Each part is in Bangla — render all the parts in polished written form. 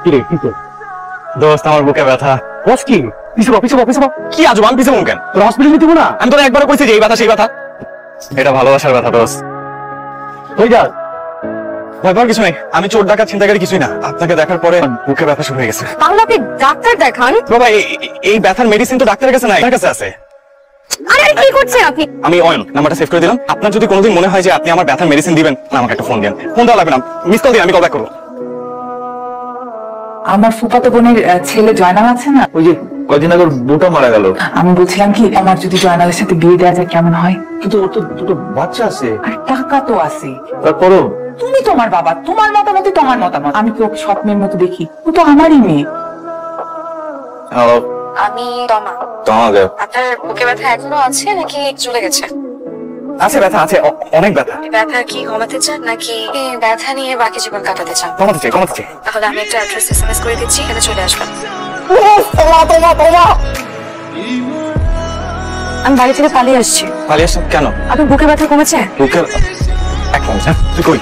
কি রে কি দোস্ত আমার বুকে ব্যথা। বস কি পিছু কি আজবান পিছু কেন? তোর হসপিটাল নিতে না? আমি তোর একবার কইছি যে এই ব্যথা সেই ব্যথা। এটা ভালোবাসার ব্যথা দোস্ত। কই যা? ভয় পাওয়ার কিছু নেই, আমি চোর ডাকাত ছিনতাইকারী কিছুই না। আপনাকে দেখার পরে বুকে ব্যথা শুরু হয়ে গেছে। তাহলে আপনি ডাক্তার দেখান। বাবা এই ব্যথার মেডিসিন তো ডাক্তারের কাছে নাই, আমার কাছে আছে। আরে কি করছেন আপনি? আমি অয়ন, নাম্বারটা সেভ করে দিলাম। আপনার যদি কোনোদিন মনে হয় যে আপনি আমার ব্যথার মেডিসিন দিবেন, আমাকে একটা ফোন দিন। ফোন দেওয়া লাগবে না, মিস কল দিন, আমি কল ব্যাক করবো। আমার ফুফাতো বোনের ছেলে জয়নাল আছে না, ওই যে কয়দিন আগে বউটা মারা গেল। আমি বলছিলাম কি আমার যদি জয়নালের সাথে বিয়ে দেওয়া যায় কেমন হয়? কিন্তু ওর তো দুটো বাচ্চা আছে আর টাকা তো আছে। তারপরও তুমি তোমার বাবা, তোমার মতামত তোমার মতামত। আমি তো ওকে স্বপ্নের মতো দেখি, ও তো আমারই মেয়ে। হ্যালো, আমি তমা। তোমাকে আপনার বুকে ব্যথা এখনো আছে নাকি চলে গেছে? আছে, ব্যথা আছে, অনেক ব্যথা। ব্যথা কি কমাতে চান নাকি ব্যথা নিয়ে বাকি জীবন কাটাতে চান? কমাতে চাই। তাহলে আমি একটা অ্যাড্রেস এসএমএস করে দিচ্ছি, এখানে চলে আসবেন। আমি বাড়ি থেকে পালিয়ে আসছি। পালিয়ে আসছেন কেন? আপনার বুকে ব্যথা কমেছে? বুকে এক মিনিট, তুই কই?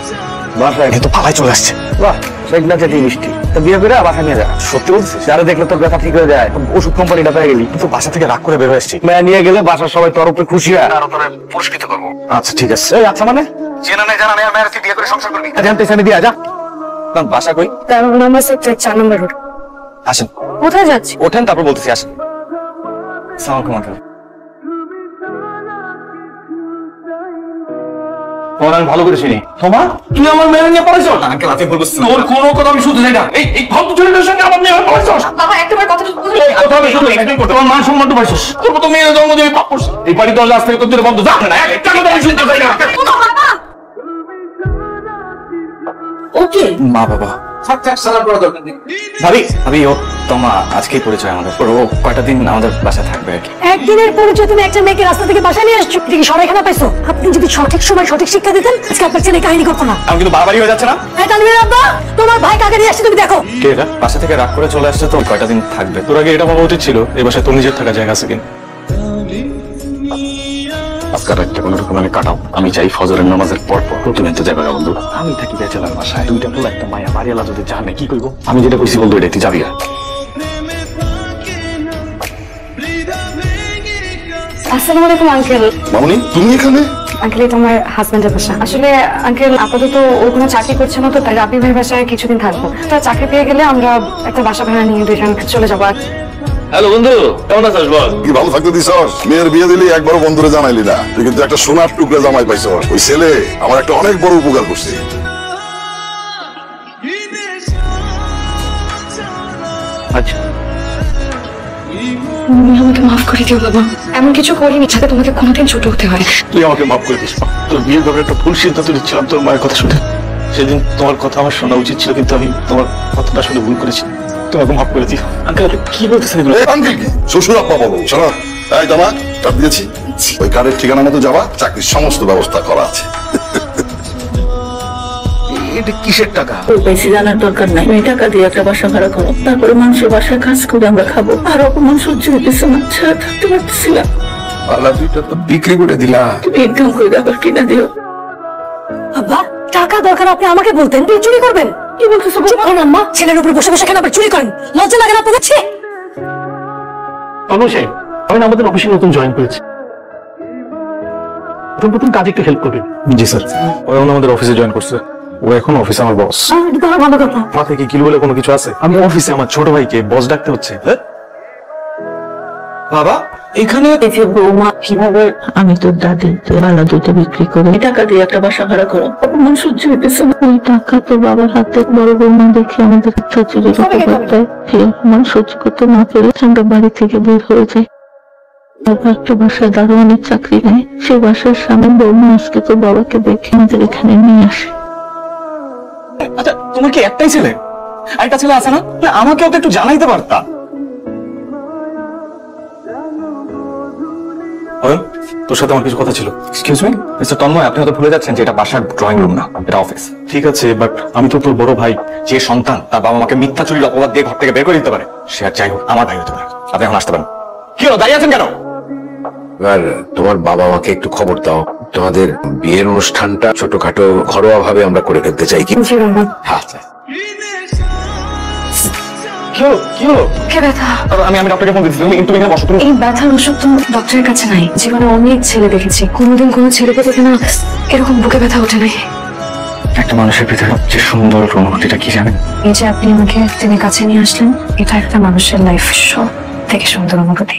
বাসায় তো পালাই চলে আসছে। বাহ, সেগুলা যেতে মিষ্টি। তো বিয়ে করে বাসা নিয়ে যা। সত্যি বলছিস? যারা দেখলে তোর ব্যথা ঠিক হয়ে যায়, ওষুধ কোম্পানিটা পেয়ে গেলি। কিন্তু বাসা থেকে রাগ করে বের হয়ে এসেছি। মেয়ে নিয়ে গেলে বাসার সবাই তোর উপরে খুশি হয় আর তোরে পুরস্কৃত করবো। আচ্ছা ঠিক আছে। এই আচ্ছা মানে চেনা নেই জানা নেই আর মেয়ের তুই বিয়ে করে সংসার করবি? জানতে চাই দিয়া যা। বাসা কই? 13 নম্বর সেক্টর 4 নম্বর রোড। আসেন। কোথায় যাচ্ছি? ওঠেন, তারপর বলতেছি। আসেন। আসসালামু আলাইকুম। আমি ভালো করে চিনি। তোমা, তুই আমার মেয়ে নিয়ে পড়াইছ? আঙ্কেল আপনি ভুল বুঝছেন। ওর কোনো কথা আমি শুনতে চাই না। এই ফালতু ছেলেটার সঙ্গে আমার মেয়ে পড়াইছ? বাবা একটাবার কথা বলুন। এই কথা আমি শুনতে চাই না। তোমার মান সম্মান তো পাইছিস। তোর তো মেয়ের জন্ম দিয়ে পাপ করছিস। এই বাড়ি দরজা আজ থেকে তোর জন্য বন্ধ। যা না, একটা কথা আমি শুনতে চাই না। ওকে মা বাবা ভাবি ও তোমা আজকেই পরিচয় আমাদের। ও কয়টা দিন আমাদের বাসায় থাকবে আর কি। একদিনের পরিচয় তুমি একটা মেয়েকে রাস্তা থেকে বাসা নিয়ে আসছো, এটা কি সরাইখানা পাইছো? আপনি যদি সঠিক সময় সঠিক শিক্ষা দিতেন আজকে আপনার ছেলে কাহিনী করতো না। আমি কিন্তু বাড়াবাড়ি হয়ে যাচ্ছে না? এই তানভীর আব্বা, তোমার ভাই কাকে নিয়ে আসছে তুমি দেখো। কে এটা? বাসা থেকে রাগ করে চলে আসছে তো কয়টা দিন থাকবে। তোর আগে এটা ভাবা উচিত ছিল এই বাসায় তোর নিজের থাকার জায়গা আছে কিনা। আজকাল একটা কোনো রকম আমি কাটাও। আমি চাই ফজরের নামাজের পর তুমি তো যাবে না বন্ধু। আমি থাকি বেচেলার বাসায়, দুইটা পোলা একটা মায়া বাড়িয়ালা যদি জানে কি করবো। আমি যেটা কইছি বন্ধু এটাই, তুই যাবি না। আসসালামু আলাইকুম আঙ্কেল। মামনি তুমি এখানে? আঙ্কেল এটা আমার হাজবেন্ডের বাসা। আসলে আঙ্কেল আপাতত ও কোনো চাকরি করছে না, তো তাই রাবি ভাইয়ের বাসায় কিছুদিন থাকবো। তা চাকরি পেয়ে গেলে আমরা একটা বাসা ভাড়া নিয়ে দুইজন চলে যাবো। হ্যালো বন্ধু, কেমন আছিস বল? কি ভালো থাকতে দিছস? মেয়ের বিয়ে দিলি একবারও বন্ধুরে জানাইলি না। তুই কিন্তু একটা সোনার টুকরা জামাই পাইছস। ওই ছেলে আমার একটা অনেক বড় উপকার করছে। আচ্ছা আমাকে মাফ করে দিও বাবা, এমন কিছু করিনি যাতে তোমাকে কোনোদিন ছোট হতে হয়। তুই আমাকে মাফ করে দিস। তোর বিয়ের ব্যাপারে একটা ভুল সিদ্ধান্ত নিচ্ছিলাম তোর মায়ের কথা শুনে। সেদিন তোমার কথা আমার শোনা উচিত ছিল, কিন্তু আমি তোমার কথাটা শুনে ভুল করেছি। তোমাকে মাফ করে দিও। আঙ্কেল কি বলতেছেন এগুলো? আঙ্কেল কি শ্বশুর আব্বা বলো? শোনো, এই জামা কার্ড দিয়েছি, ওই কার্ডের ঠিকানা মতো যাবা, চাকরির সমস্ত ব্যবস্থা করা আছে। এটা কিসের টাকা? বেশি জানার দরকার নাই। তুমি টাকা দিয়ে একটা বাসা ভাড়া করো, তারপরে মানুষের বাসায় কাজ করে আমরা খাবো। আর অপমান সহ্য হইতেছে না, ছাড়া থাকতে পারতেছি না। আল্লাহ দুইটা তো বিক্রি করে দিলা। তুমি ইনকাম করে আবার কিনা দিও। বাবা টাকা দরকার, আপনি আমাকে বলতেন তুই চুরি করবেন। কি বলতেছো আম্মা? ছেলের উপরে বসে বসে কেন আবার চুরি করেন? লজ্জা লাগে না আপনাদের? অনুসাই আমি আমাদের অফিসে নতুন জয়েন করেছি। প্রথম কাজে একটু হেল্প করবেন? জি স্যার। ও এখন আমাদের অফিসে জয়েন করছে। ও এখন অফিসে আমার বস। এটা তো ভালো কথা। মাথায় কি কিলো বলে কোনো কিছু আছে? আমি অফিসে আমার ছোট ভাইকে বস ডাকতে হচ্ছে। বাবা এখানে এই যে বৌমা কিভাবে, আমি তোর দাদি বালা দুটো বিক্রি করে টাকা দিয়ে একটা বাসা ভাড়া করো, অপমান সহ্য হইতেছে না। ওই টাকা তোর বাবার হাতে বড় বৌমা দেখে আমাদের শ্বশুরের উপকারটায় অপমান সহ্য করতে না পেরে আমরা বাড়ি থেকে বের হয়ে যাই। বাবা একটা বাসায় দারোয়ানের চাকরি নেয়, সে বাসার সামনে বৌমা আজকে তোর বাবাকে দেখে আমাদের এখানে নিয়ে আসে। আচ্ছা তোমার কি একটাই ছেলে? আরেকটা ছেলে আছে না? আমাকেও তো একটু জানাইতে পারতা। তোর সাথে আমার কিছু কথা ছিল। এক্সকিউজ মি মিস্টার তন্ময়, আপনি হয়তো ভুলে যাচ্ছেন যে এটা বাসার ড্রয়িং রুম না, এটা অফিস। ঠিক আছে, বাট আমি তো তোর বড় ভাই। যে সন্তান তার বাবা মাকে মিথ্যা চুরির অপবাদ দিয়ে ঘর থেকে বের করে দিতে পারে, সে আর যাই হোক আমার ভাই হতে পারে। আপনি এখন আসতে পারেন। কি হলো, দাঁড়িয়ে আছেন কেন? এবার তোমার বাবা মাকে একটু খবর দাও, তোমাদের বিয়ের অনুষ্ঠানটা ছোটখাটো ঘরোয়া ভাবে আমরা করে ফেলতে চাই কি? জি বাবা। আচ্ছা কি হলো কি হলো? বুকে ব্যথা। আমি ডক্টরকে ফোন দিচ্ছি, তুমি এখানে বসো। তুমি এই ব্যথার ওষুধ তো ডক্টরের কাছে নাই। জীবনে অনেক ছেলে দেখেছি, কোনোদিন কোনো ছেলেকে দেখে না এরকম বুকে ব্যথা ওঠে নাই। একটা মানুষের ভিতরে সবচেয়ে সুন্দর অনুভূতিটা কি জানেন? এই যে আপনি আমাকে টেনে কাছে নিয়ে আসলেন, এটা একটা মানুষের লাইফ সব থেকে সুন্দর অনুভূতি।